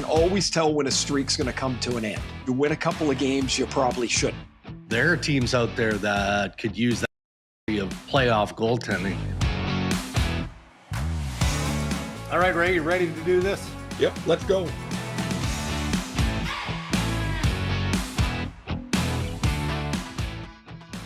always tell when a streak's going to come to an end. You win a couple of games, you probably shouldn't. There are teams out there that could use that of playoff goaltending. All right, Ray, you ready to do this? Yep, let's go.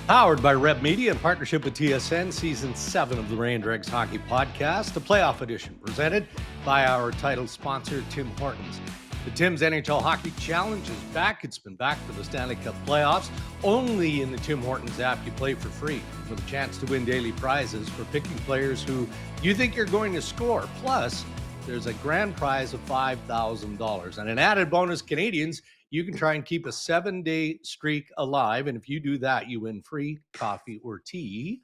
Powered by Reb Media in partnership with TSN, Season 7 of the Ray and Dregs Hockey Podcast, the playoff edition, presented by our title sponsor, Tim Hortons. The Tim's NHL Hockey Challenge is back. It's been back for the Stanley Cup playoffs. Only in the Tim Hortons app, you play for free with a chance to win daily prizes for picking players who you think you're going to score. Plus, there's a grand prize of $5,000. And an added bonus, Canadians, you can try and keep a 7-day streak alive. And if you do that, you win free coffee or tea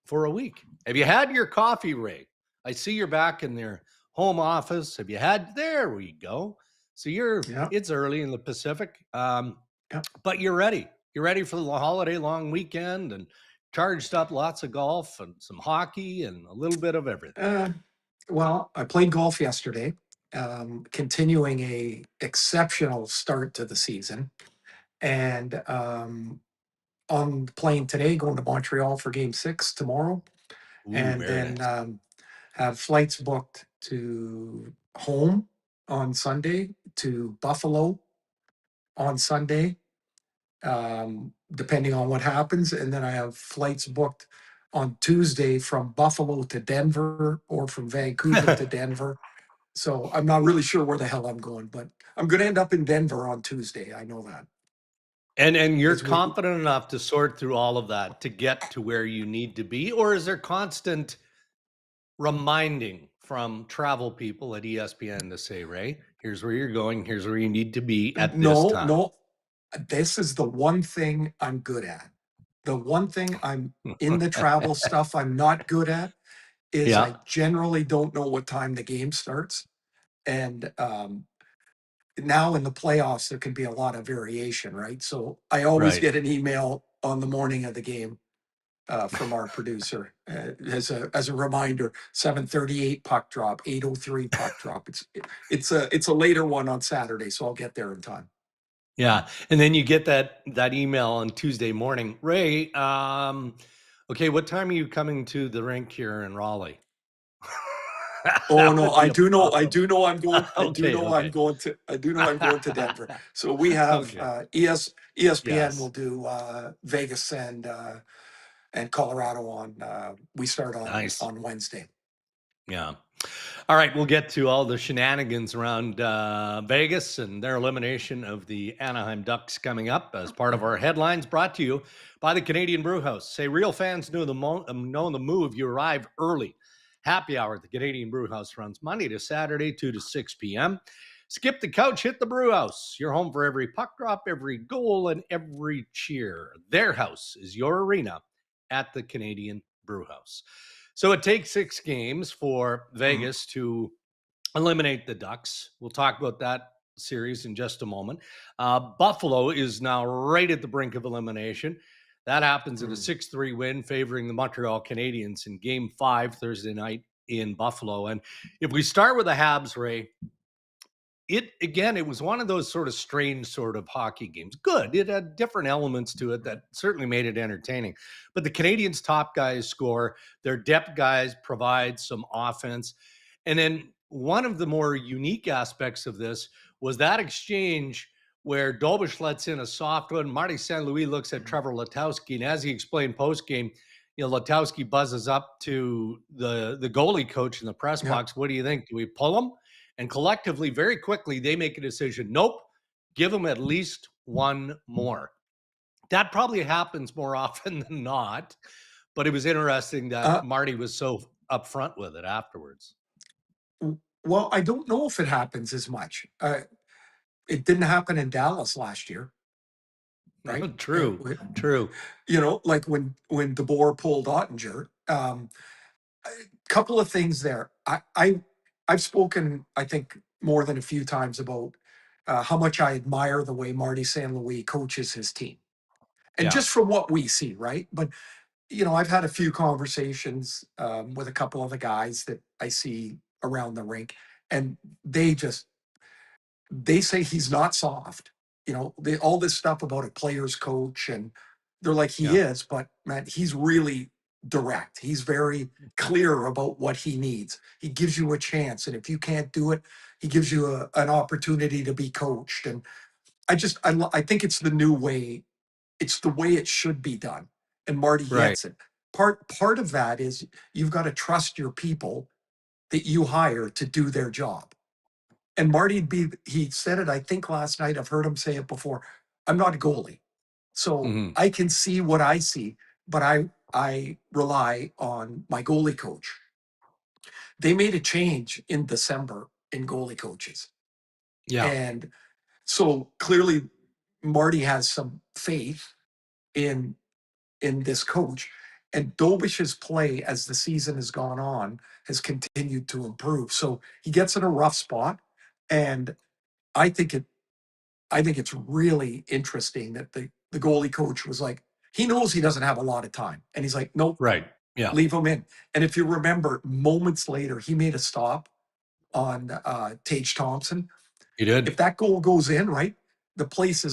for a week. Have you had your coffee, Ray? I see you're back in their home office. Have you had? There we go. So it's early in the Pacific, but you're ready. You're ready for the holiday long weekend and charged up lots of golf and some hockey and a little bit of everything. Well, I played golf yesterday, continuing a exceptional start to the season. And on the plane today, going to Montreal for Game 6 tomorrow. Ooh, and then nice. Have flights booked to home on Sunday, to Buffalo on Sunday, depending on what happens. And then I have flights booked on Tuesday from Buffalo to Denver or from Vancouver to Denver. So I'm not really sure where the hell I'm going, but I'm going to end up in Denver on Tuesday. I know that. And you're confident enough to sort through all of that to get to where you need to be? Or is there constant reminding from travel people at ESPN to say, Ray, here's where you're going, here's where you need to be at this time? No, this is the one thing I'm good at. The one thing I'm in the travel stuff I'm not good at is I generally don't know what time the game starts. And now in the playoffs, there can be a lot of variation, right? So I always get an email on the morning of the game from our producer as a reminder: 7:38 puck drop, 8:03 puck drop. It's a later one on Saturday, so I'll get there in time. Yeah, and then you get that email on Tuesday morning, Ray. Okay, what time are you coming to the rink here in Raleigh? Oh no, I do know I'm going. I'm going to Denver. So we have ESPN will do Vegas and Colorado on. We start on Wednesday. Yeah. All right, we'll get to all the shenanigans around Vegas and their elimination of the Anaheim Ducks coming up as part of our headlines, brought to you by the Canadian Brewhouse. Say real fans know the move. You arrive early. Happy hour at the Canadian Brewhouse runs Monday to Saturday, 2 to 6 p.m. Skip the couch, hit the Brewhouse. You're home for every puck drop, every goal, and every cheer. Their house is your arena at the Canadian Brewhouse. So it takes 6 games for Vegas to eliminate the Ducks. We'll talk about that series in just a moment. Buffalo is now right at the brink of elimination. That happens in a 6-3 win favoring the Montreal Canadiens in Game 5 Thursday night in Buffalo. And if we start with the Habs, Ray, it was one of those sort of strange sort of hockey games. Good. It had different elements to it that certainly made it entertaining. But the Canadiens' top guys score. Their depth guys provide some offense. And then one of the more unique aspects of this was that exchange where Dobes lets in a soft one. Marty St. Louis looks at Trevor Letowski, and as he explained post-game, Letowski buzzes up to the goalie coach in the press box. What do you think? Do we pull him? And collectively, very quickly, they make a decision. Nope, give him at least one more. That probably happens more often than not, but it was interesting that Marty was so upfront with it afterwards. Well, I don't know if it happens as much. It didn't happen in Dallas last year, right? True. Like when DeBoer pulled Ottinger. A couple of things there. I've spoken, I think, more than a few times about how much I admire the way Marty St. Louis coaches his team. And just from what we see, right? But, I've had a few conversations with a couple of the guys that I see around the rink, and they just they say he's not soft. All this stuff about a player's coach, and they're like, he is, but man, he's really direct. He's very clear about what he needs. He gives you a chance, and if you can't do it, he gives you an opportunity to be coached. And I think it's the new way. It's the way it should be done. And Marty Right. gets it. Part of that is you've got to trust your people that you hire to do their job. And Marty he said it, I think last night, I've heard him say it before. I'm not a goalie. So I can see what I see, but I rely on my goalie coach. They made a change in December in goalie coaches. Yeah. And so clearly Marty has some faith in this coach. And Dobes's play as the season has gone on has continued to improve. So he gets in a rough spot. And I think it's really interesting that the goalie coach was like, he knows he doesn't have a lot of time. And he's like, nope, Right. Yeah. leave him in. And if you remember, moments later, he made a stop on Tage Thompson. He did. If that goal goes in, right, the place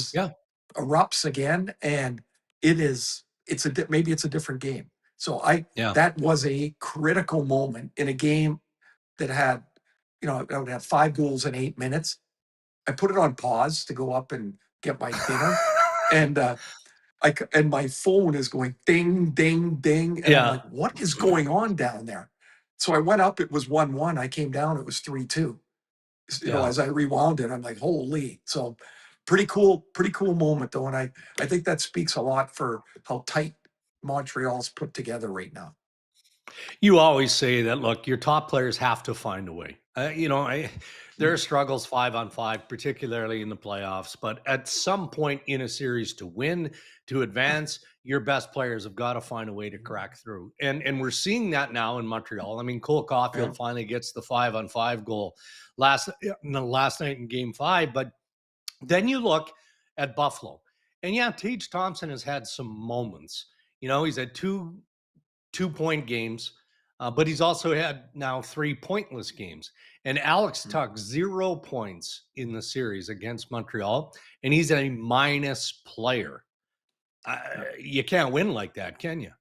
erupts again, and maybe it's a different game. So that was a critical moment in a game that had, I would have 5 goals in 8 minutes. I put it on pause to go up and get my dinner, and my phone is going ding, ding, ding, and I'm like, what is going on down there? So I went up. It was 1-1. I came down. It was 3-2. As I rewound it, I'm like, holy. So pretty cool moment though, and I think that speaks a lot for how tight Montreal's put together right now. You always say that, look, your top players have to find a way. There are struggles 5-on-5, particularly in the playoffs, but at some point in a series to win, to advance, your best players have got to find a way to crack through. And we're seeing that now in Montreal. I mean, Cole Caufield finally gets the 5-on-5 goal last night in Game 5, but then you look at Buffalo, and Tage Thompson has had some moments. He's had two 2-point games, but he's also had now 3 pointless games. And Alex Tuch, 0 points in the series against Montreal, and he's a minus player. You can't win like that, can you?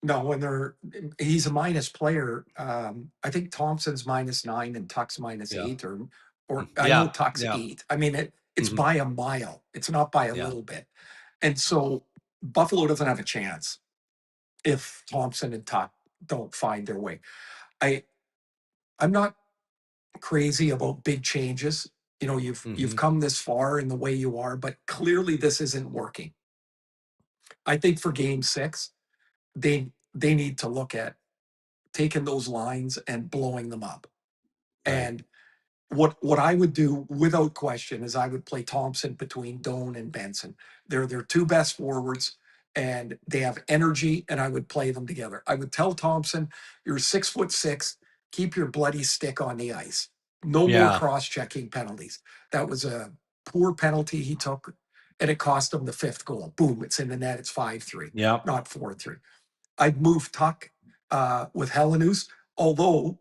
No, when he's a minus player. I think Thompson's -9 and Tuch's -8, or I know Tuch's 8. I mean, it's by a mile. It's not by a little bit. And so Buffalo doesn't have a chance if Thompson and Tuch don't find their way. I'm not crazy about big changes. You've come this far in the way you are, but clearly this isn't working. I think for Game 6, they need to look at taking those lines and blowing them up. Right. And what I would do without question is I would play Thompson between Doan and Benson. They're their 2 best forwards, and they have energy, and I would play them together. I would tell Thompson, you're 6'6", keep your bloody stick on the ice. No more cross-checking penalties. That was a poor penalty he took, and it cost him the 5th goal. Boom, it's in the net. It's 5-3, not 4-3. I'd move Tuch with Helenius, although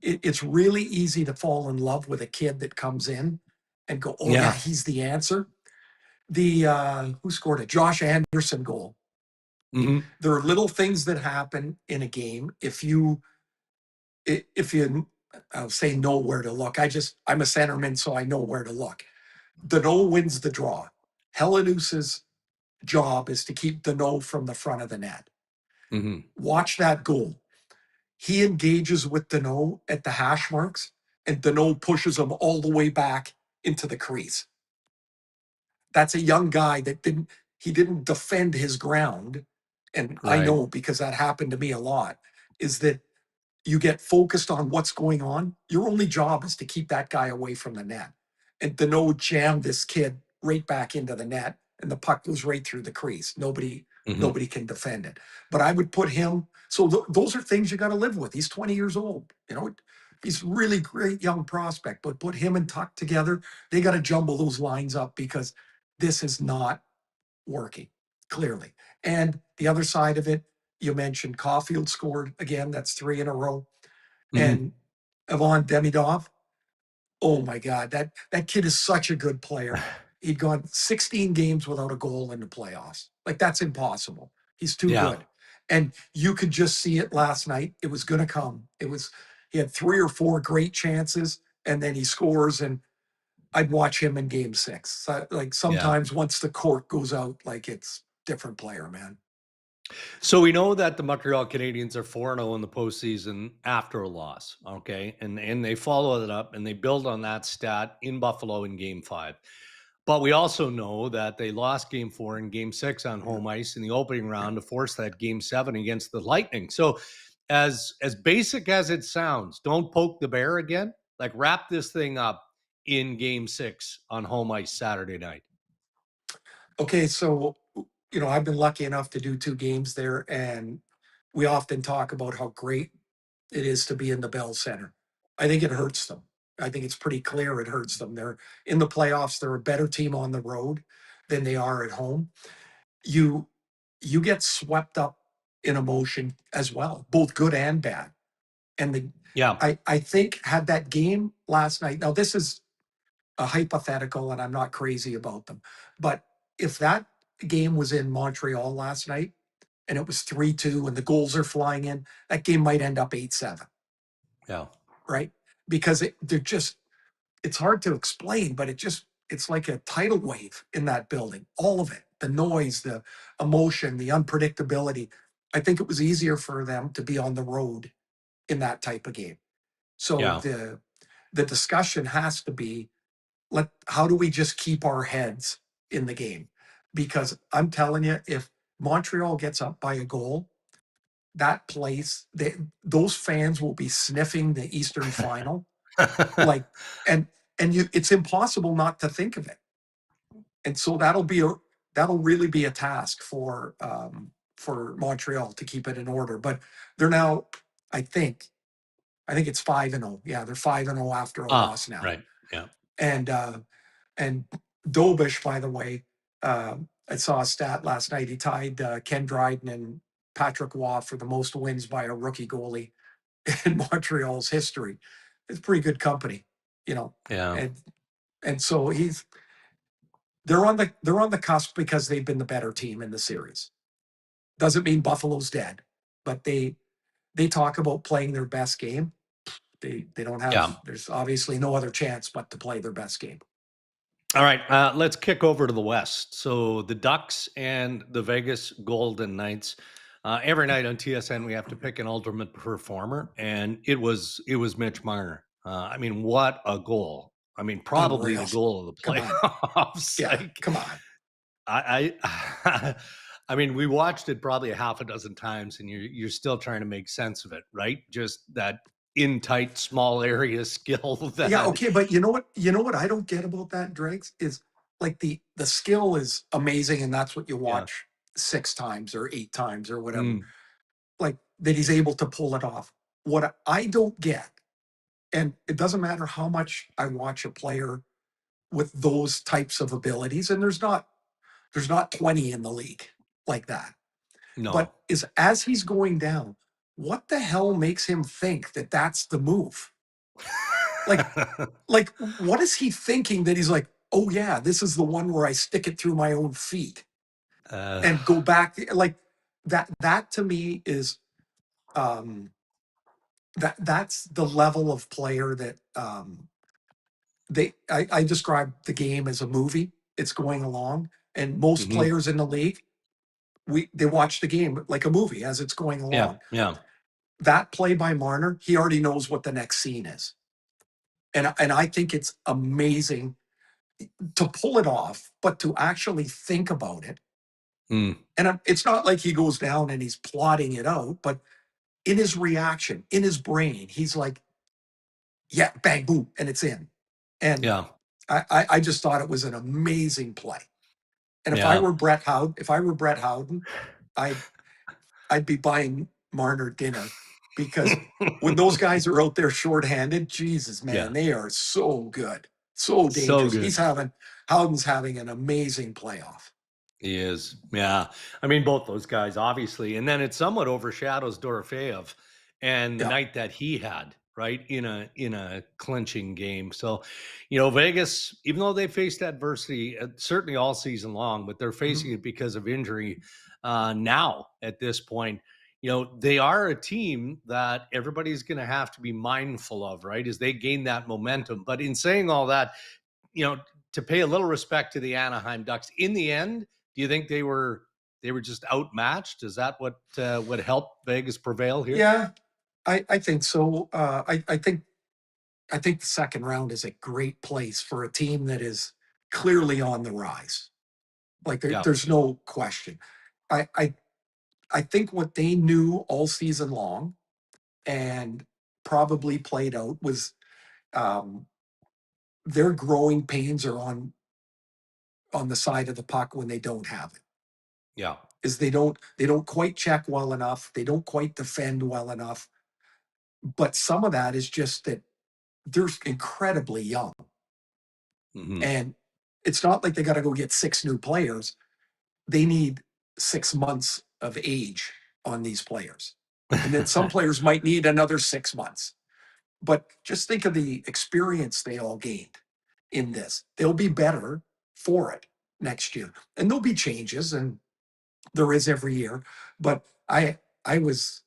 it's really easy to fall in love with a kid that comes in and go, oh yeah, he's the answer. Who scored it? Josh Anderson goal. There are little things that happen in a game if you I'll say know where to look. I'm a centerman, so I know where to look. Danault wins the draw. Helenius's job is to keep Danault from the front of the net. Watch that goal. He engages with Danault at the hash marks, and Danault pushes him all the way back into the crease. That's a young guy that didn't defend his ground. And I know, because that happened to me a lot, is that you get focused on what's going on. Your only job is to keep that guy away from the net. And Danault jammed this kid right back into the net, and the puck goes right through the crease. Nobody can defend it. But I would put him. So those are things you got to live with. He's 20 years old. He's a really great young prospect. But put him and Tuch together. They got to jumble those lines up, because this is not working, clearly. And the other side of it, you mentioned Caufield scored again. That's 3 in a row. And Ivan Demidov, Oh my God, that kid is such a good player. He'd gone 16 games without a goal in the playoffs. Like, that's impossible. He's too Yeah. good. And you could just see it last night. It was going to come. He had 3 or 4 great chances, and then he scores. And I'd watch him in game 6. Like, Yeah. sometimes once the cork goes out, like, it's different player, man. So we know that the Montreal Canadiens are 4-0 in the postseason after a loss. Okay. And they follow it up and they build on that stat in Buffalo in game 5. But we also know that they lost game 4 and game 6 on Yeah. home ice in the opening Yeah. round to force that game 7 against the Lightning. So as basic as it sounds, don't poke the bear again. Like, wrap this thing up in game 6 on home ice Saturday night. Okay, so I've been lucky enough to do 2 games there, and we often talk about how great it is to be in the Bell Center. I think it hurts them. I think it's pretty clear it hurts them. They're in the playoffs. They're a better team on the road than they are at home. You you get swept up in emotion as well, both good and bad. And Yeah. I think had that game last night. Now, this is a hypothetical, and I'm not crazy about them, but if that game was in Montreal last night and it was 3-2 and the goals are flying in, that game might end up 8-7. Yeah. Right? Because it's hard to explain, but it's like a tidal wave in that building. All of it, the noise, the emotion, the unpredictability. I think it was easier for them to be on the road in that type of game. So Yeah. the discussion has to be, how do we just keep our heads in the game? Because I'm telling you, if Montreal gets up by a goal, that place, those fans will be sniffing the Eastern Final, like, and it's impossible not to think of it. And so that'll really be a task for Montreal to keep it in order. But they're now, I think it's 5-0. Yeah, they're 5-0 after a loss now. Right. Yeah. And Dobes, by the way, I saw a stat last night. He tied Ken Dryden and Patrick Waugh for the most wins by a rookie goalie in Montreal's history. It's pretty good company, Yeah. and so they're on the cusp because they've been the better team in the series. Doesn't mean Buffalo's dead, but they talk about playing their best game. They don't have. Yeah. There's obviously no other chance but to play their best game. All right, let's kick over to the West. So the Ducks and the Vegas Golden Knights. Every night on TSN, we have to pick an ultimate performer, and it was Mitch Marner. I mean, what a goal! I mean, probably Unreal. the goal of the Come on. playoffs. Yeah, Like, come on. I I mean, we watched it probably a half a dozen times, and you're still trying to make sense of it, right? Just that in tight, small area skill. Yeah, That okay, but you know what I don't get about that, Dregs, is like the skill is amazing, and that's what you yeah. watch 6 times or 8 times or whatever. Mm. Like, that he's able to pull it off. What I don't get, and it doesn't matter how much I watch a player with those types of abilities, and there's not 20 in the league like that. No. But is as he's going down, what the hell makes him think that that's the move? Like, what is he thinking that he's like, oh yeah, this is the one where I stick it through my own feet Uh, and go back, like that to me is um that's the level of player that I describe the game as a movie. It's going along, and most mhm. players in the league, they watch the game like a movie as it's going Yeah, along. yeah. That play by Marner, he already knows what the next scene is. And I think it's amazing to pull it off, but to actually think about it. Mm, And it's not like he goes down and he's plotting it out, but in his reaction, in his brain, he's like, yeah, bang, boom, and it's in. And yeah, I just thought it was an amazing play. And if I yeah. were Brett Howden, I'd be buying Marner dinner, because when those guys are out there shorthanded, Jesus, man, Yeah, they are so good, so so dangerous. good. Howden's having an amazing playoff. He is. Yeah. I mean, both those guys, obviously. And then it somewhat overshadows Dorofeyev and the Yeah, night that he had. right, in a clinching game. So, Vegas, even though they faced adversity certainly all season long, but they're facing it because of injury now at this point. They are a team that everybody's going to have to be mindful of, right, as they gain that momentum. But in saying all that, to pay a little respect to the Anaheim Ducks, in the end, do you think they were just outmatched? Is that what would help Vegas prevail here? Yeah, I think so. I think the second round is a great place for a team that is clearly on the rise. Like there's no question. I think what they knew all season long and probably played out was their growing pains are on the side of the puck when they don't have it. Yeah. Is they don't quite check well enough. They don't quite defend well enough. But some of that is just that they're incredibly young. And it's not like they got to go get 6 new players. They need 6 months of age on these players. And then some players might need another 6 months. But just think of the experience they all gained in this. They'll be better for it next year. And there'll be changes, and there is every year. But I was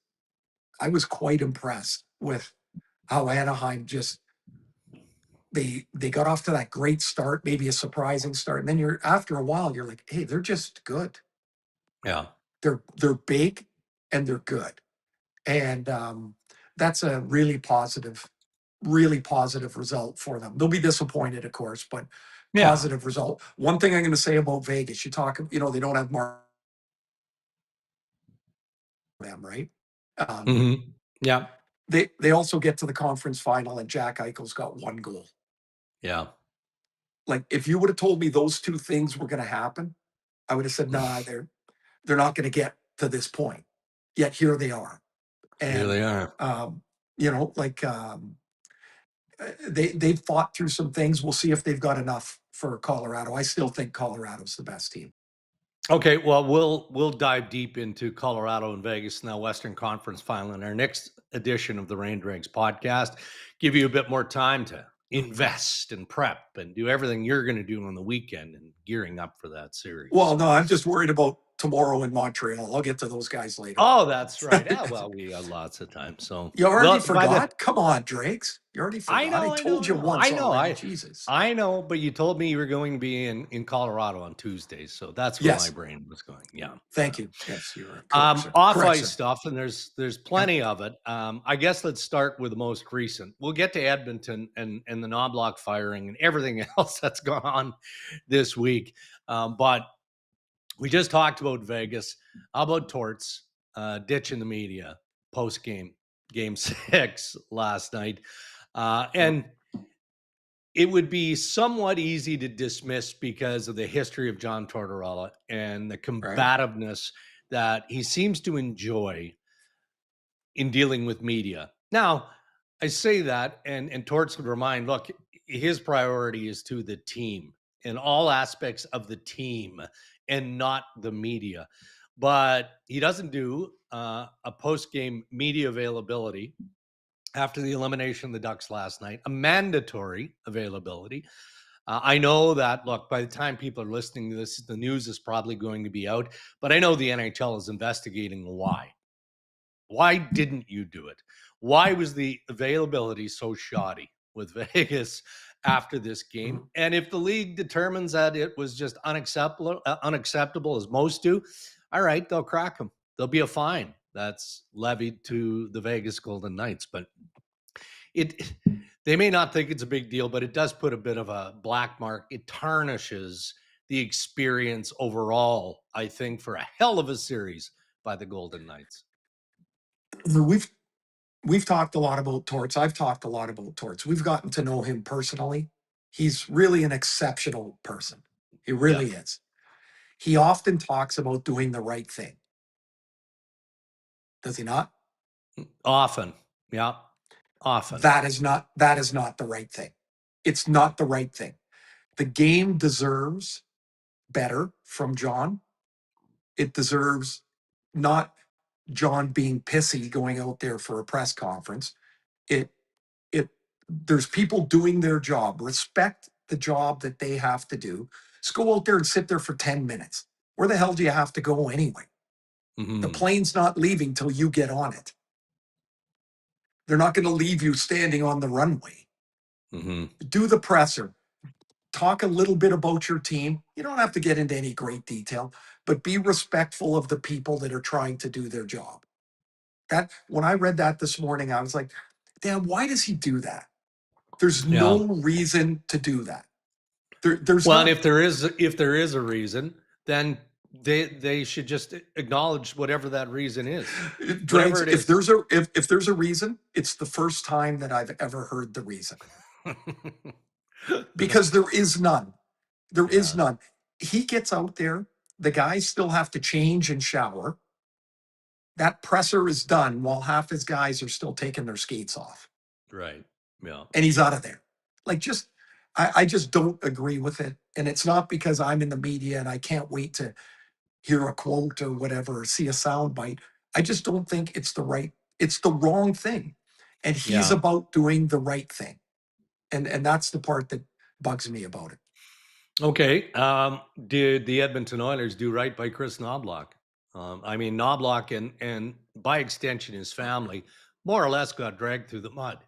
quite impressed with how Anaheim just they got off to that great start, maybe a surprising start. And then after a while, you're like, hey, they're just good. Yeah. They're big and they're good. And that's a really positive result for them. They'll be disappointed, of course, but positive result. One thing I'm going to say about Vegas, you talk, they don't have them, right? Yeah. They also get to the conference final and Jack Eichel's got 1 goal. Yeah. Like if you would have told me those 2 things were going to happen, I would have said, nah, they're not going to get to this point. Yet here they are. And here they are. They fought through some things. We'll see if they've got enough for Colorado. I still think Colorado's the best team. Okay, well, we'll dive deep into Colorado and Vegas in the Western Conference Final in our next edition of the Rain Dregs podcast. Give you a bit more time to invest and prep and do everything you're going to do on the weekend and gearing up for that series. Well, no, I'm just worried about tomorrow in Montreal. I'll get to those guys later. Oh, that's right. Yeah, well, we got lots of time. So you already forgot? Come on, Drakes. You already forgot. I told you once already. Jesus. I know, but you told me you were going to be in Colorado on Tuesdays, so that's where my brain was going. Yeah. Thank you. Yes, you were correct. Off ice stuff, and there's plenty of it. I guess let's start with the most recent. We'll get to Edmonton and the Knoblauch firing and everything else that's gone on this week. But we just talked about Vegas. How about Torts ditching the media post game 6 last night? And it would be somewhat easy to dismiss because of the history of John Tortorella and the combativeness that he seems to enjoy in dealing with media. Now, I say that, and Torts would remind, look, his priority is to the team in all aspects of the team and not the media. But he doesn't do a post-game media availability after the elimination of the Ducks last night, a mandatory availability. I know that, look, by the time people are listening to this, the news is probably going to be out, but I know the NHL is investigating why. Why didn't you do it? Why was the availability so shoddy with Vegas after this game? And if the league determines that it was just unacceptable as most do, all right, they'll crack them. There'll be a fine that's levied to the Vegas Golden Knights, but they may not think it's a big deal, but it does put a bit of a black mark. It tarnishes the experience overall, I think, for a hell of a series by the Golden Knights. We've talked a lot about Torts. I've talked a lot about Torts. We've gotten to know him personally. He's really an exceptional person. He really is. He often talks about doing the right thing. Does he not? Often. Yeah. Often. That is not the right thing. It's not the right thing. The game deserves better from John. It deserves not John being pissy going out there for a press conference. It There's people doing their job. Respect the job that they have to do. Just go out there and sit there for 10 minutes. Where the hell do you have to go anyway? The plane's not leaving till you get on it. They're not going to leave you standing on the runway. Do the presser. Talk a little bit about your team. You don't have to get into any great detail, but be respectful of the people that are trying to do their job. That when I read that this morning, I was like, damn, why does he do that? There's no reason to do that. And if there is a reason, then they should just acknowledge whatever that reason is. Dregs, if there's a reason, it's the first time that I've ever heard the reason. Because there is none. There is none. He gets out there, the guys still have to change and shower. That presser is done while half his guys are still taking their skates off. Right. Yeah. And he's out of there. Like, I just don't agree with it. And it's not because I'm in the media and I can't wait to hear a quote or whatever, or see a soundbite. I just don't think it's the wrong thing. And he's about doing the right thing. And that's the part that bugs me about it. Okay. Did the Edmonton Oilers do right by Kris Knoblauch? I mean, Knoblauch and by extension his family more or less got dragged through the mud,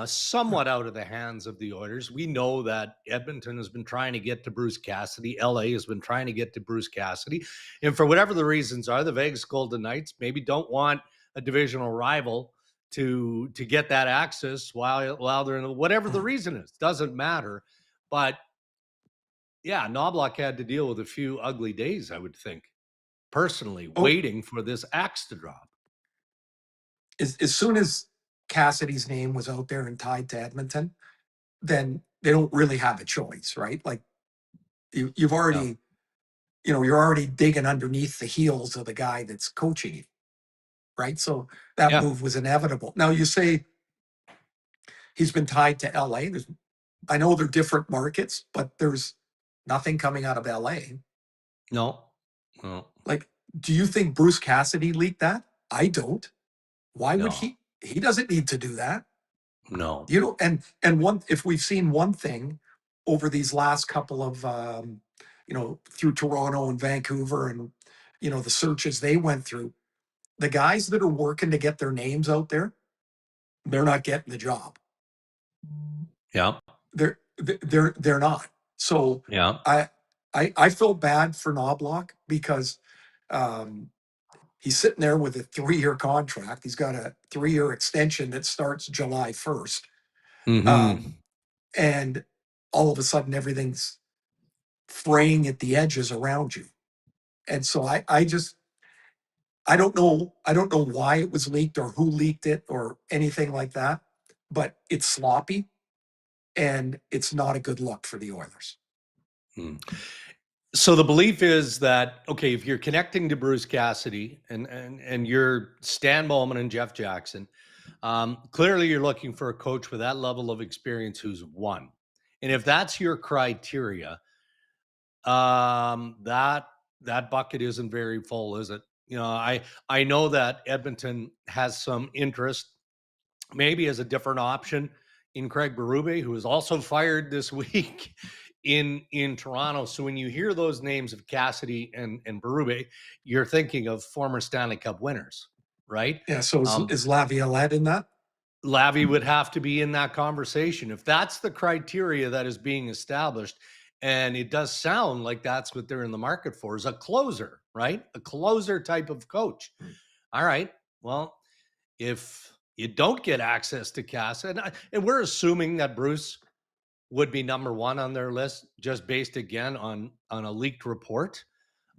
somewhat out of the hands of the Oilers. We know that Edmonton has been trying to get to Bruce Cassidy. LA has been trying to get to Bruce Cassidy. And for whatever the reasons are, the Vegas Golden Knights maybe don't want a divisional rival to get that access while they're in whatever the reason is. Doesn't matter. But yeah, Knoblauch had to deal with a few ugly days, I would think, personally, waiting for this axe to drop. As soon as Cassidy's name was out there and tied to Edmonton, then they don't really have a choice, right? Like you've already, you're already digging underneath the heels of the guy that's coaching you, right? So that move was inevitable. Now you say he's been tied to LA. I know they're different markets, but there's nothing coming out of LA. No. Like, do you think Bruce Cassidy leaked that? I don't. Why would he? He doesn't need to do that. No. If we've seen one thing over these last couple of, through Toronto and Vancouver and, the searches they went through, the guys that are working to get their names out there, they're not getting the job. Yeah. They're not. So I feel bad for Knoblauch because he's sitting there with a 3-year contract. He's got a 3-year extension that starts July 1st. And all of a sudden everything's fraying at the edges around you. And so I don't know why it was leaked or who leaked it or anything like that, but it's sloppy and it's not a good look for the Oilers. So the belief is that, okay, if you're connecting to Bruce Cassidy and you're Stan Bowman and Jeff Jackson, clearly you're looking for a coach with that level of experience who's won. And if that's your criteria, that bucket isn't very full, is it? I know that Edmonton has some interest, maybe as a different option in Craig Berube, who was also fired this week in Toronto. So when you hear those names of Cassidy and Berube, you're thinking of former Stanley Cup winners, right? Yeah. So is Laviolette in that? Lavi would have to be in that conversation. If that's the criteria that is being established, and it does sound like that's what they're in the market for, is a closer, right? A closer type of coach. All right. Well, if you don't get access to Cass, and we're assuming that Bruce would be number one on their list, just based again on a leaked report.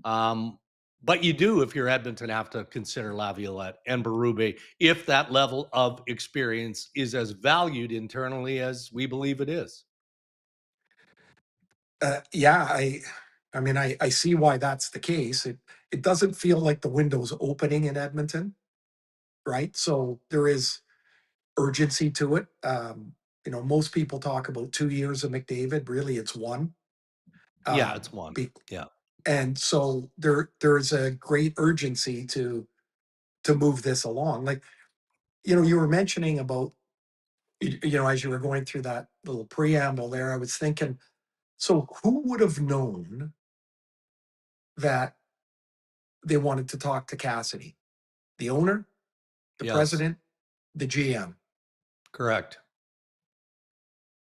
But you do, if you're Edmonton, have to consider Laviolette and Berube if that level of experience is as valued internally as we believe it is. I see why that's the case. It doesn't feel like the window's opening in Edmonton, right? So there is urgency to it. Most people talk about 2 years of McDavid. Really, it's one. It's one. And so there's a great urgency to move this along. Like, you were mentioning about as you were going through that little preamble there, I was thinking, so who would have known that they wanted to talk to Cassidy? The owner, the Yes, president, the GM. correct.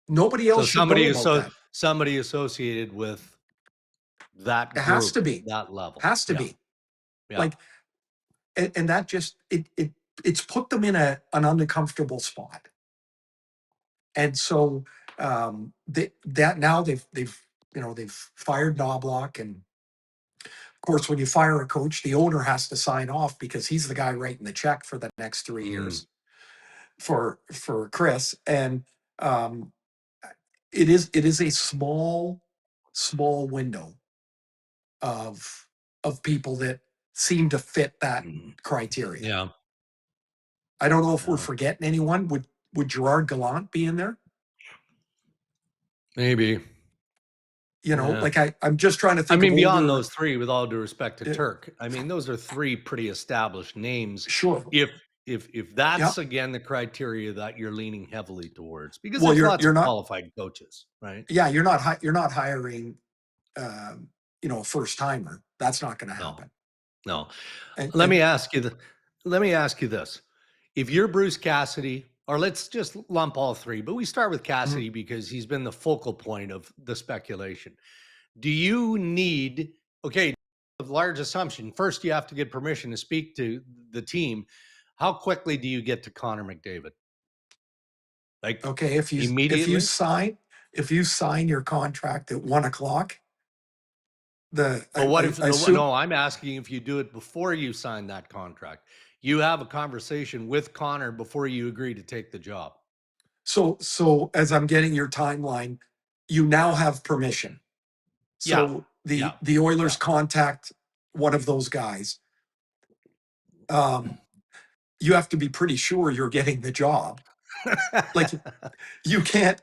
Nobody So else should know about that. somebody associated with that It has to group, be. that level. Has to Yeah, be. yeah. Like, and that just it's put them in an uncomfortable spot. And so that now they've fired Knoblauch, and of course when you fire a coach, the owner has to sign off because he's the guy writing the check for the next 3 years for Kris. And um, it is a small window of people that seem to fit that criteria. Yeah. I don't know if we're Yeah. forgetting anyone. Would Gerard Gallant be in there? Maybe. Yeah. Like I'm just trying to I think mean, of beyond older. those three, with all due respect to Turk, I mean, those are three pretty established names. Sure. If that's Yeah. again the criteria that you're leaning heavily towards, because Well, there's lots you're of not. qualified coaches, right? Yeah, you're not hiring, a first timer. That's not going to No, happen. no. And, Let me ask you this. If you're Bruce Cassidy, or let's just lump all three, but we start with Cassidy because he's been the focal point of the speculation. Do you need, okay, large assumption. First, you have to get permission to speak to the team. How quickly do you get to Connor McDavid? Like, okay, if you immediately? sign your contract at 1:00, But what if, I assume. no, I'm asking if you do it before you sign that contract. You have a conversation with Connor before you agree to take the job. So as I'm getting your timeline, you now have permission. So Yeah. the Oilers contact one of those guys. You have to be pretty sure you're getting the job. Like, you can't,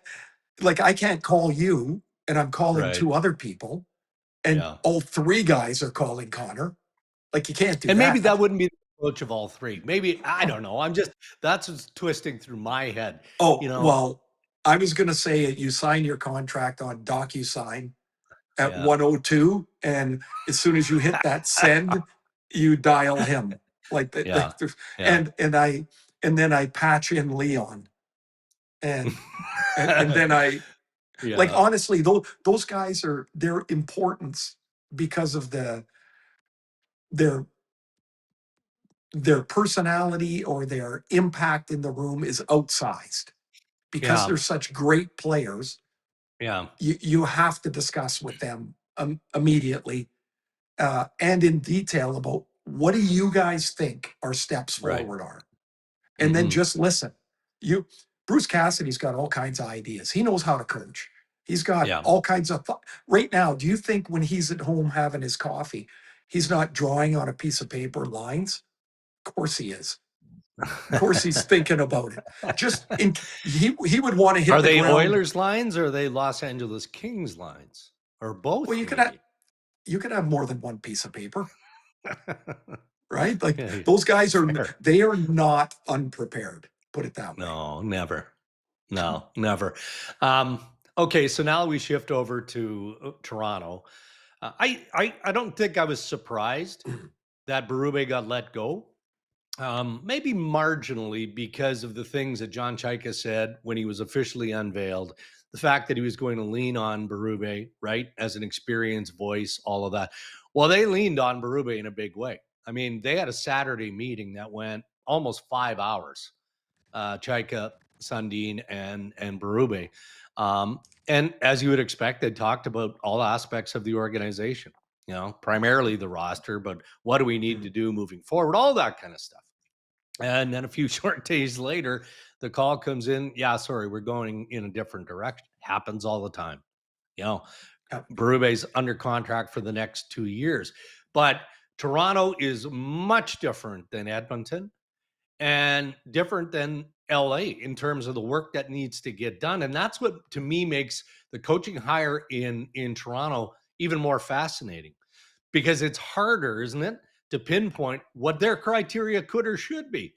like, I can't call you and I'm calling Right. two other people and all three guys are calling Connor. Like, you can't do And that. maybe that wouldn't be the approach of all three. Maybe, I don't know. That's what's twisting through my head. Well, I was going to say you sign your contract on DocuSign at 1:02, and as soon as you hit that send, you dial him. Like, and then I patch in Leon, and then I like, honestly, those guys are their importance because of their personality or their impact in the room is outsized because they're such great players. Yeah. You have to discuss with them immediately and in detail about what do you guys think our steps forward are, and then just listen. Bruce Cassidy's got all kinds of ideas. He knows how to coach. He's got all kinds of right now. Do you think when he's at home having his coffee, he's not drawing on a piece of paper lines? Of course he is. Of course he's thinking about it. He would want to hit Are the they ground. Oilers lines or are they Los Angeles Kings lines? Or both? Well, you could have more than one piece of paper. Right? Like, those guys they are not unprepared. Put it that way. No, never. No, never. Okay, so now we shift over to Toronto. I don't think I was surprised that Berube got let go. Maybe marginally because of the things that John Chayka said when he was officially unveiled. The fact that he was going to lean on Berube, right, as an experienced voice, all of that. Well, they leaned on Berube in a big way. I mean, they had a Saturday meeting that went almost 5 hours. Chayka, Sundin, and Berube. And as you would expect, they talked about all aspects of the organization, primarily the roster, but what do we need to do moving forward, all that kind of stuff. And then a few short days later, the call comes in. Yeah, sorry, we're going in a different direction. Happens all the time. Berube's under contract for the next 2 years. But Toronto is much different than Edmonton and different than LA in terms of the work that needs to get done. And that's what, to me, makes the coaching hire in Toronto even more fascinating, because it's harder, isn't it, to pinpoint what their criteria could or should be.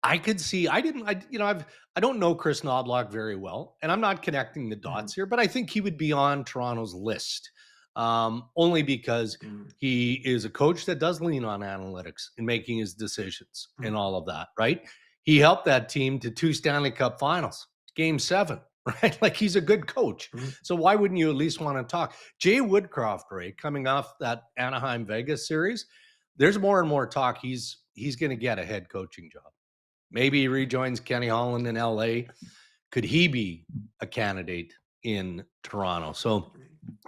I could see. I don't know Kris Knoblauch very well, and I'm not connecting the dots here, but I think he would be on Toronto's list, only because he is a coach that does lean on analytics in making his decisions and all of that. Right? He helped that team to 2 Stanley Cup Finals, Game 7. Right? Like, he's a good coach. So why wouldn't you at least want to talk? Jay Woodcroft, Ray, coming off that Anaheim Vegas series, there's more and more talk. He's going to get a head coaching job. Maybe he rejoins Kenny Holland in LA. Could he be a candidate in Toronto? So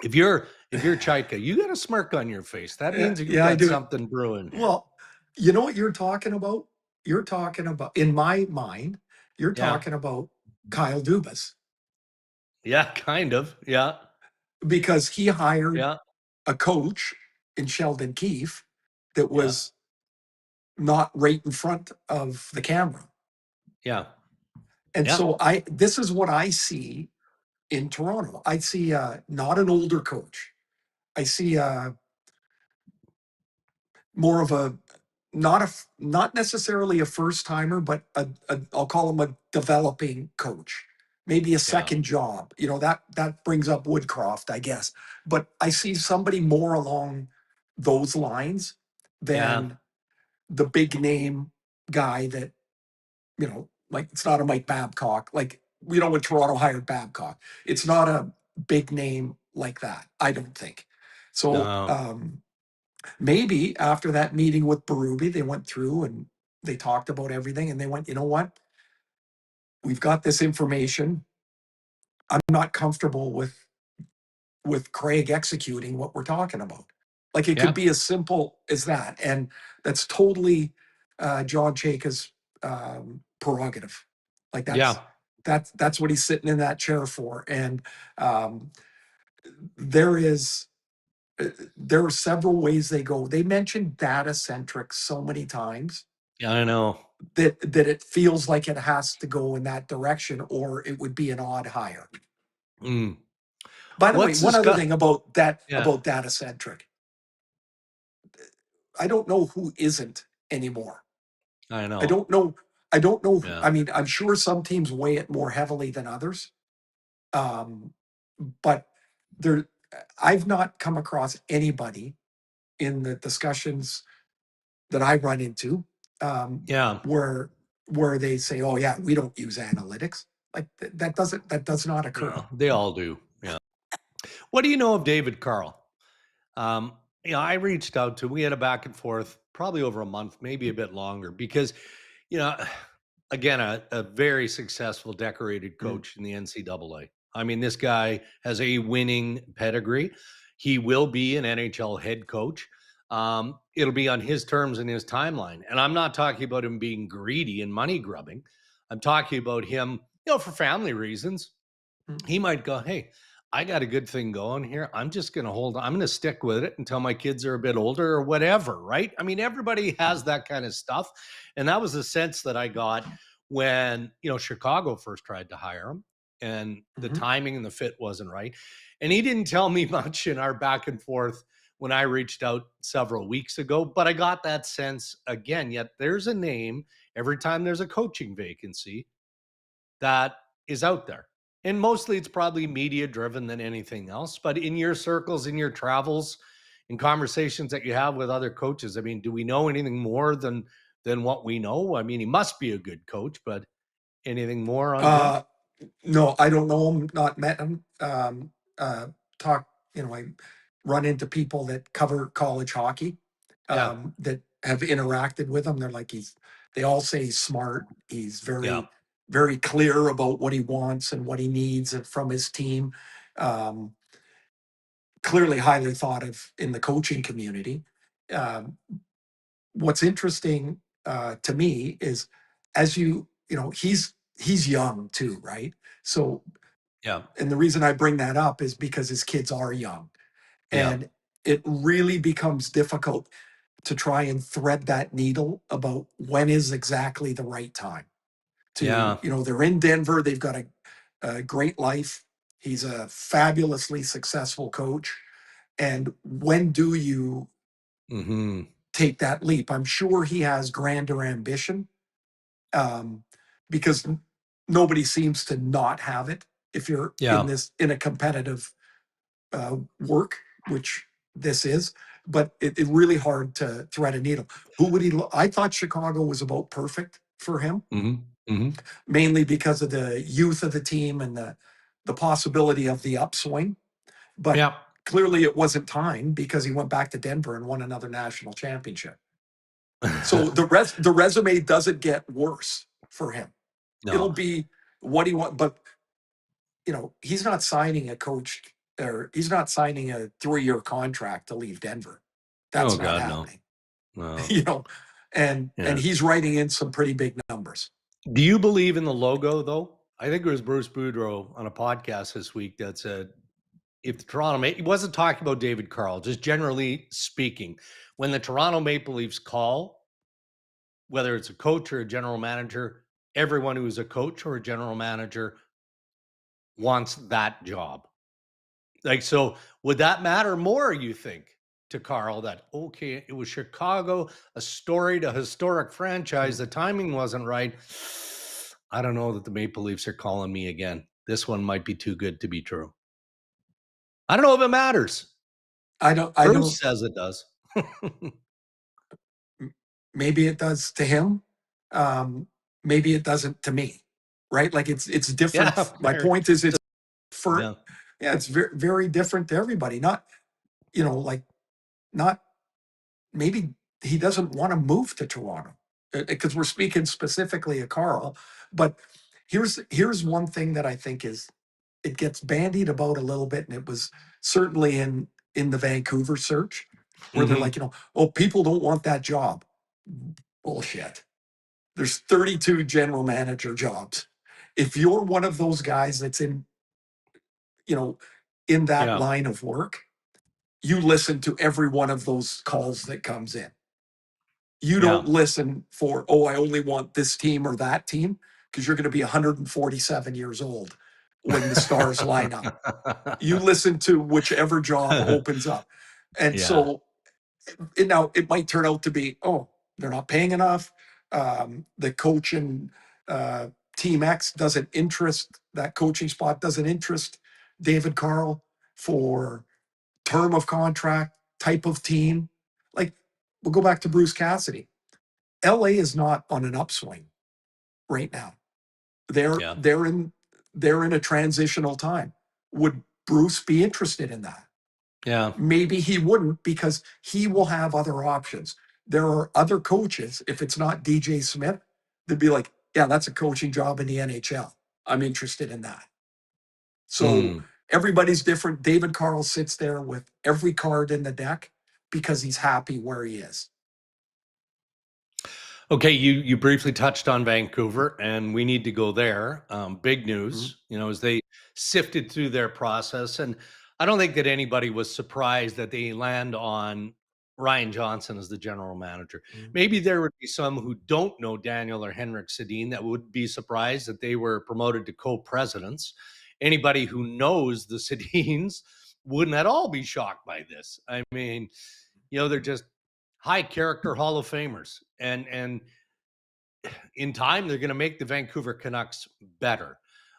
if you're Chayka, you got a smirk on your face. That means you got something brewing. Well, you know what you're talking about? You're talking about, in my mind, you're talking about Kyle Dubas. Yeah, kind of. Yeah. Because he hired a coach in Sheldon Keefe that was not right in front of the camera. Yeah. And so this is what I see in Toronto. I see not an older coach. I see more of a not necessarily a first timer, but I'll call him a developing coach. Maybe a second job. You know, that brings up Woodcroft, I guess. But I see somebody more along those lines than the big name guy that, you know, like, it's not a Mike Babcock. Like, you know, when Toronto hired Babcock, it's not a big name like that, I don't think. So maybe after that meeting with Berube, they went through and they talked about everything and they went, you know what? We've got this information. I'm not comfortable with Craig executing what we're talking about. Like, it could be as simple as that. And that's totally John Chayka's prerogative. Like, that's what he's sitting in that chair for. And there are several ways they go. They mentioned data centric so many times. Yeah, I know. That it feels like it has to go in that direction, or it would be an odd hire. By the way, one other thing about data centric. I don't know who isn't anymore. I know. I don't know. I mean, I'm sure some teams weigh it more heavily than others. But I've not come across anybody in the discussions that I run into where they say, "Oh yeah, we don't use analytics." Like, that does not occur. Yeah, they all do. Yeah. What do you know of David Carle? You know, I reached out to, we had a back and forth probably over a month, maybe a bit longer, because, you know, again, a very successful, decorated coach in the NCAA. I mean, this guy has a winning pedigree. He will be an NHL head coach. It'll be on his terms and his timeline. And I'm not talking about him being greedy and money grubbing. I'm talking about him, you know, for family reasons. He might go, hey, I got a good thing going here. I'm just going to hold on. I'm going to stick with it until my kids are a bit older or whatever, right? I mean, everybody has that kind of stuff. And that was the sense that I got when, you know, Chicago first tried to hire him, and the timing and the fit wasn't right. And he didn't tell me much in our back and forth when I reached out several weeks ago, but I got that sense again. Yet there's a name every time there's a coaching vacancy that is out there. And mostly it's probably media driven than anything else. But in your circles, in your travels, in conversations that you have with other coaches, I mean, do we know anything more than what we know? I mean, he must be a good coach, but anything more on him? No, I don't know him, not met him. You know, I run into people that cover college hockey that have interacted with him. They're like, they all say he's smart. He's very, very clear about what he wants and what he needs from his team. Clearly highly thought of in the coaching community. What's interesting to me is, as you know, he's young too, right? So, and the reason I bring that up is because his kids are young, and it really becomes difficult to try and thread that needle about when is exactly the right time to, you know, they're in Denver, they've got a great life. He's a fabulously successful coach. And when do you take that leap? I'm sure he has grander ambition, because nobody seems to not have it if you're in a competitive work, which this is. But it's really hard to thread a needle. Who would he? I thought Chicago was about perfect for him, mainly because of the youth of the team and the possibility of the upswing. But clearly, it wasn't time because he went back to Denver and won another national championship. So the resume doesn't get worse for him. No. It'll be what he wants, but he's not signing a coach, or he's not signing a 3-year contract to leave Denver. That's not happening. No. And he's writing in some pretty big numbers. Do you believe in the logo though? I think it was Bruce Boudreau on a podcast this week that said, if the Toronto he wasn't talking about David Carle, just generally speaking, when the Toronto Maple Leafs call, whether it's a coach or a general manager, everyone who is a coach or a general manager wants that job. Like, so would that matter more, you think, to Carle, that, okay, it was Chicago, a historic franchise, the timing wasn't right. I don't know that the Maple Leafs are calling me again. This one might be too good to be true. I don't know if it matters. Bruce says it does. Maybe it does to him. Maybe it doesn't to me. Right? Like it's different. Yeah, my point is it's it's very, very different to everybody. Not, maybe he doesn't want to move to Toronto because we're speaking specifically of Carle. But here's one thing that I think it gets bandied about a little bit, and it was certainly in the Vancouver search where they're like, people don't want that job. Bullshit. There's 32 general manager jobs. If you're one of those guys that's in that line of work, you listen to every one of those calls that comes in. You don't listen for, I only want this team or that team, because you're going to be 147 years old when the stars line up. You listen to whichever job opens up. And so now it might turn out to be, they're not paying enough. The coach and Team X doesn't interest, that coaching spot doesn't interest David Carle for term of contract, type of team. Like, we'll go back to Bruce Cassidy. LA is not on an upswing right now. They're in a transitional time. Would Bruce be interested in that? Yeah. Maybe he wouldn't, because he will have other options. There are other coaches, if it's not DJ Smith, they'd be like, yeah, that's a coaching job in the NHL. I'm interested in that. So everybody's different. David Carle sits there with every card in the deck because he's happy where he is. Okay, you briefly touched on Vancouver, and we need to go there. Big news, as they sifted through their process. And I don't think that anybody was surprised that they land on Ryan Johnson as the general manager. Maybe there would be some who don't know Daniel or Henrik Sedin that would be surprised that they were promoted to co-presidents. Anybody who knows the Sedins wouldn't at all be shocked by this. I mean, they're just high character Hall of Famers. And in time, they're going to make the Vancouver Canucks better.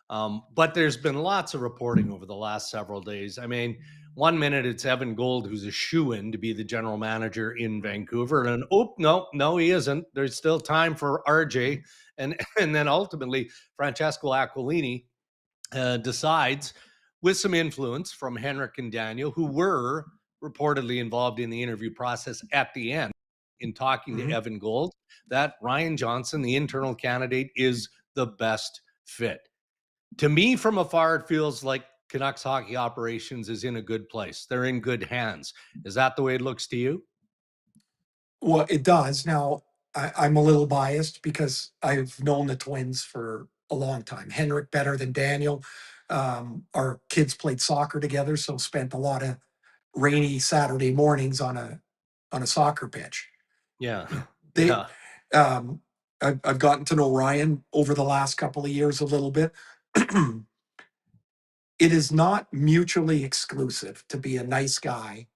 But there's been lots of reporting over the last several days. I mean, one minute it's Evan Gold, who's a shoo-in to be the general manager in Vancouver. And no, he isn't. There's still time for RJ. And then ultimately, Francesco Aquilini decides, with some influence from Henrik and Daniel, who were reportedly involved in the interview process at the end, in talking to Evan Gold, that Ryan Johnson, the internal candidate, is the best fit. To me, from afar, it feels like Canucks hockey operations is in a good place. They're in good hands. Is that the way it looks to you? Well, it does. Now, I'm a little biased because I've known the twins for a long time. Henrik better than Daniel. Our kids played soccer together, so spent a lot of rainy Saturday mornings on a soccer pitch. Yeah. I've gotten to know Ryan over the last couple of years a little bit. It is not mutually exclusive to be a nice guy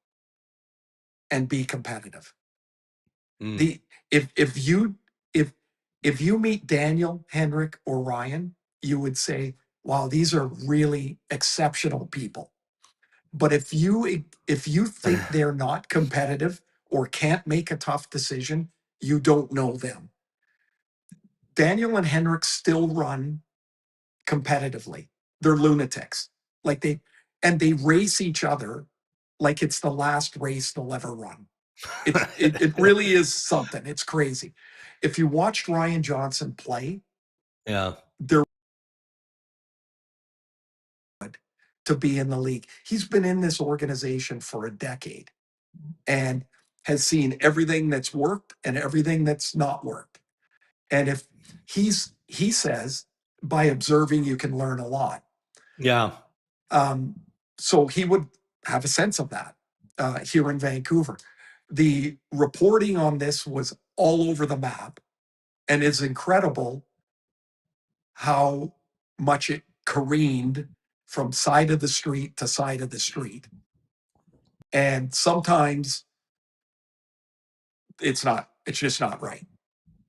and be competitive. If If you meet Daniel, Henrik, or Ryan, you would say, wow, these are really exceptional people. But if you think they're not competitive or can't make a tough decision, you don't know them. Daniel and Henrik still run competitively. They're lunatics. They race each other like it's the last race they'll ever run. It really is something. It's crazy. If you watched Ryan Johnson play, Yeah. they're good to be in the league. He's been in this organization for a decade and has seen everything that's worked and everything that's not worked. And if he says by observing you can learn a lot. Yeah. So he would have a sense of that here in Vancouver. The reporting on this was all over the map, and it's incredible how much it careened from side of the street to side of the street. And sometimes it's just not right.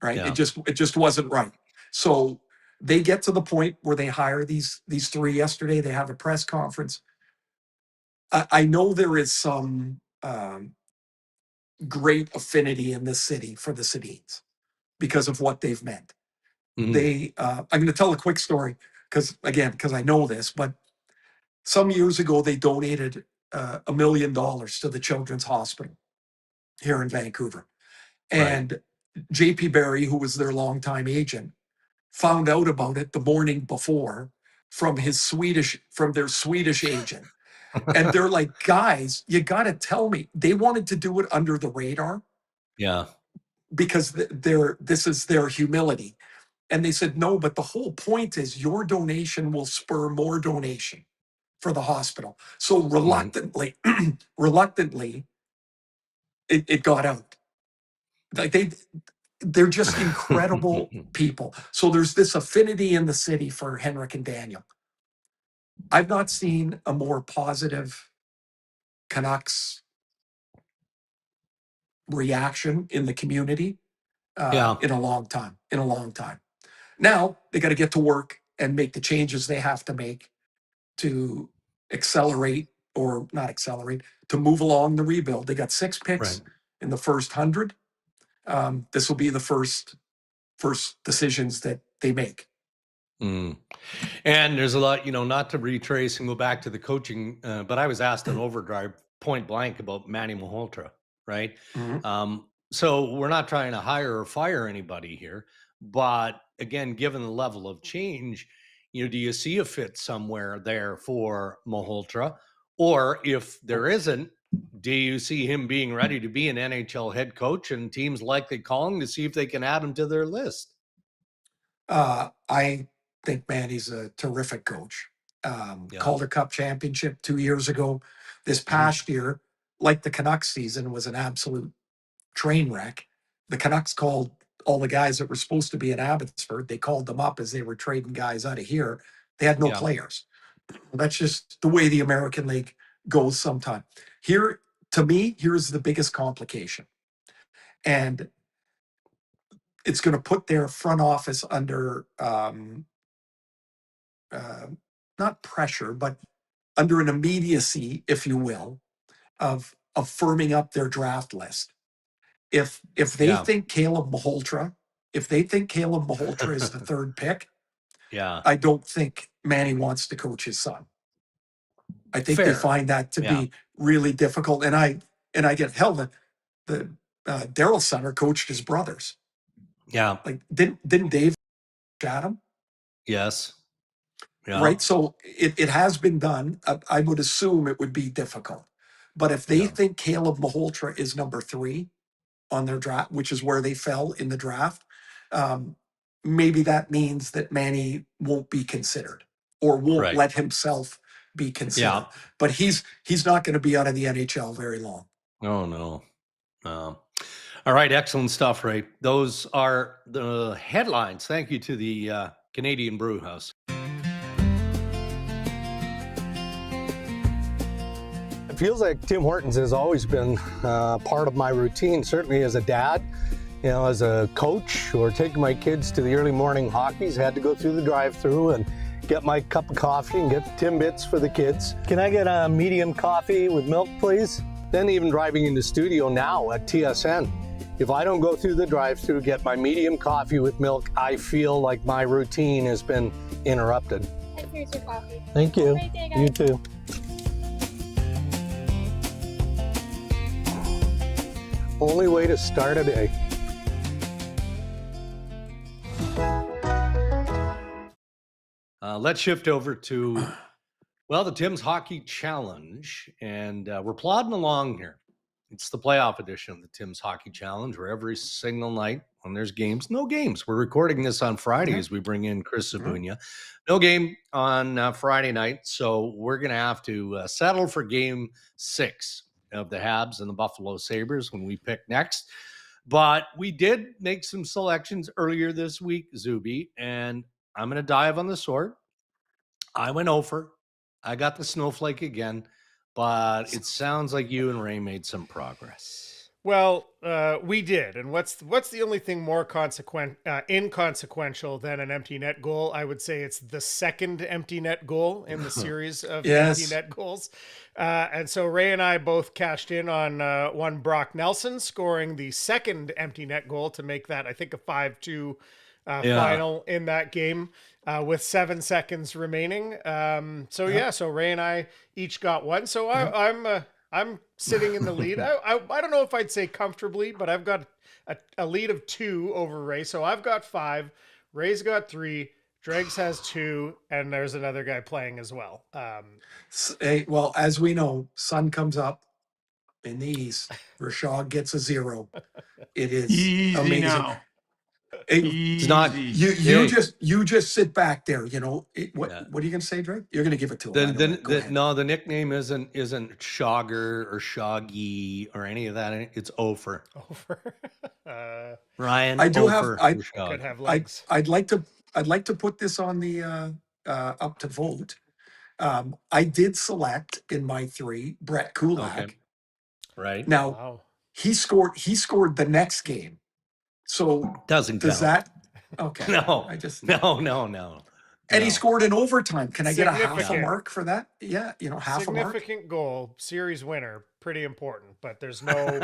Right. Yeah. It just wasn't right. So they get to the point where they hire these three yesterday. They have a press conference. I know there is some great affinity in this city for the Sedins because of what they've meant. I'm going to tell a quick story because I know this, but some years ago they donated $1 million to the Children's Hospital here in Vancouver. And JP Barry, who was their longtime agent, found out about it the morning before from their Swedish agent. And they're like, guys, you got to tell me. They wanted to do it under the radar. Yeah. Because this is their humility. And they said, no, but the whole point is your donation will spur more donation for the hospital. So reluctantly, it got out. Like they're just incredible people. So there's this affinity in the city for Henrik and Daniel. I've not seen a more positive Canucks reaction in the community in a long time. Now they got to get to work and make the changes they have to make to accelerate or not accelerate, to move along the rebuild. They got 6 picks in the first 100. This will be the first decisions that they make. And there's a lot, not to retrace and go back to the coaching, but I was asked an overdrive point blank about Manny Malhotra, right? So we're not trying to hire or fire anybody here, but again, given the level of change, do you see a fit somewhere there for Malhotra? Or if there isn't, do you see him being ready to be an NHL head coach and teams likely calling to see if they can add him to their list? I think Manny's a terrific coach. Calder Cup championship 2 years ago. This past year, like the Canucks season, was an absolute train wreck. The Canucks called all the guys that were supposed to be in Abbotsford. They called them up as they were trading guys out of here. They had no players. That's just the way the American League goes sometimes. Here, to me, here's the biggest complication. And it's going to put their front office under not pressure, but under an immediacy, if you will, of firming up their draft list. If they think Caleb Malhotra is the third pick, I don't think Manny wants to coach his son. I think they find that to be really difficult. And I get the Daryl Sutter coached his brothers. Yeah. Like didn't Dave chat him? Yes. Yeah. Right. So it has been done. I would assume it would be difficult. But if they think Caleb Malhotra is number 3 on their draft, which is where they fell in the draft, maybe that means that Manny won't be considered or won't let himself be considered. But he's not going to be out of the NHL very long. Oh, no. All right. Excellent stuff, Ray. Those are the headlines. Thank you to the Canadian Brew House. It feels like Tim Hortons has always been part of my routine, certainly as a dad. You know, as a coach or taking my kids to the early morning hockeys, had to go through the drive-through and get my cup of coffee and get the Timbits for the kids. Can I get a medium coffee with milk, please? Then even driving in the studio now at TSN. If I don't go through the drive-through, get my medium coffee with milk, I feel like my routine has been interrupted. And here's your coffee. Thank you. Have a great day, guys. You too. Only way to start a day. Let's shift over to, well, the Tim's Hockey Challenge. And we're plodding along here. It's the playoff edition of the Tim's Hockey Challenge, where every single night when there's games, no games. We're recording this on Friday as we bring in Kris Knoblauch. No game on Friday night. So we're going to have to settle for game 6 of the Habs and the Buffalo Sabres when we pick next. But we did make some selections earlier this week, Zuby, and I'm going to dive on the sword. I went over. I got the snowflake again, but it sounds like you and Ray made some progress. Well, we did. And what's the only thing more inconsequential than an empty net goal? I would say it's the second empty net goal in the series of empty net goals. And so Ray and I both cashed in on one Brock Nelson scoring the second empty net goal to make that, I think, a 5-2 final in that game with 7 seconds remaining. So Ray and I each got one. So I'm sitting in the lead. I don't know if I'd say comfortably, but I've got a lead of 2 over Ray. So I've got 5. Ray's got 3. Dregs has 2, and there's another guy playing as well. Well, as we know, sun comes up in the east. Rashad gets a 0. It is easy amazing. Now. It's not you just sit back there. You know what are you going to say, Drake? You're going to give it to him. The nickname isn't Shogger or Shoggy or any of that. It's Ofer. Ryan. I do Ofer have. Could have legs. I'd like to put this on the up to vote. I did select in my 3 Brett Kulak. Okay. Right now, he scored the next game. So does count. That okay? No, no. And he scored in overtime. Can I get a half a mark for that? Yeah, half a mark. Significant goal, series winner, pretty important. But there's no way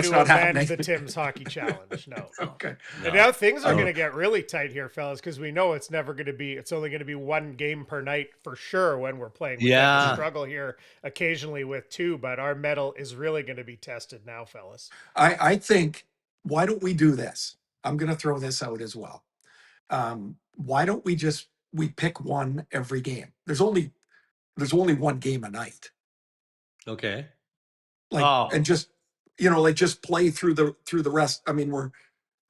to amend the Tim's Hockey Challenge. No. Okay. And now things are going to get really tight here, fellas, because we know it's never going to be. It's only going to be 1 game per night for sure when we're playing. We struggle here occasionally with 2, but our mettle is really going to be tested now, fellas. I think. Why don't we do this? I'm going to throw this out as well. Why don't we pick one every game? There's only 1 game a night. Okay. And just just play through the rest. I mean, we're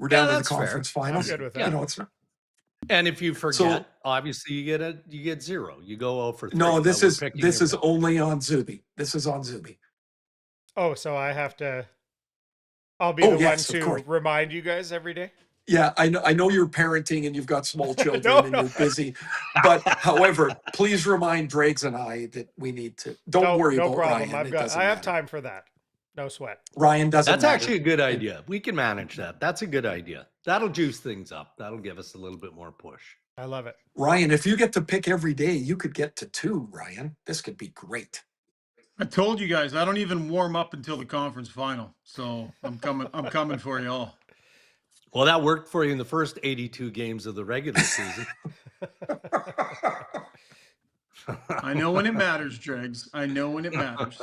down to the conference finals. I'm good with that. It's not. And if you forget, obviously you get 0. You go 0 for 3. No, this is only on Zuby. This is on Zuby. Oh, so I have to. I'll be the one to remind you guys every day. Yeah, I know you're parenting and you've got small children and you're busy. But however, please remind Dregs and I that we need to. Don't worry about problem. Ryan. I have time for that. No sweat. Ryan doesn't. That's actually a good idea. We can manage that. That's a good idea. That'll juice things up. That'll give us a little bit more push. I love it. Ryan, if you get to pick every day, you could get to 2, Ryan. This could be great. I told you guys I don't even warm up until the conference final, so I'm coming for you all. Well, that worked for you in the first 82 games of the regular season. I know when it matters, Dregs. I know when it matters.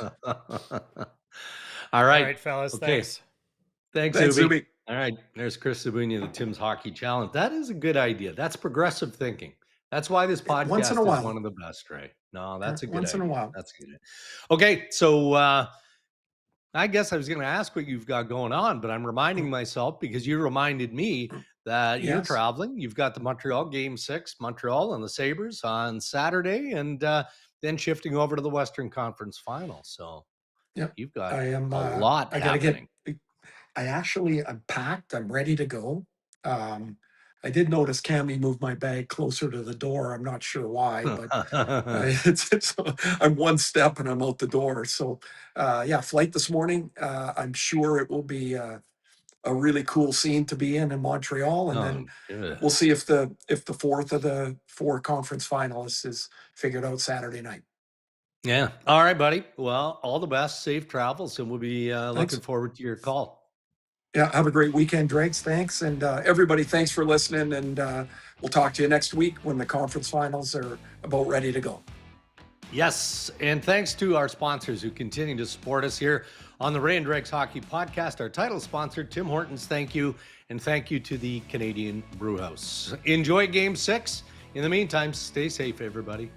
All right, fellas. Okay. Thanks, Zuby. All right, there's Kris Knoblauch, the Tim's Hockey Challenge. That is a good idea. That's progressive thinking. That's why this podcast is one of the best, Ray. No, that's a good once idea. in a while. That's good. Okay, so I guess I was going to ask what you've got going on, but I'm reminding myself because you reminded me that you're traveling. You've got the Montreal game 6, Montreal and the Sabres on Saturday, and then shifting over to the Western Conference Final. So you've got a lot happening. I'm packed. I'm ready to go. I did notice Cammy moved my bag closer to the door. I'm not sure why, but I'm one step and I'm out the door. So yeah, flight this morning. I'm sure it will be a really cool scene to be in Montreal, and then we'll see if the fourth of the 4 conference finalists is figured out Saturday night. Yeah. All right, buddy. Well, all the best, safe travels, and we'll be looking forward to your call. Yeah, have a great weekend, Dregs. Thanks. And everybody, thanks for listening. And we'll talk to you next week when the conference finals are about ready to go. Yes. And thanks to our sponsors who continue to support us here on the Ray and Dregs Hockey Podcast. Our title sponsor, Tim Hortons, thank you. And thank you to the Canadian Brewhouse. Enjoy Game 6. In the meantime, stay safe, everybody.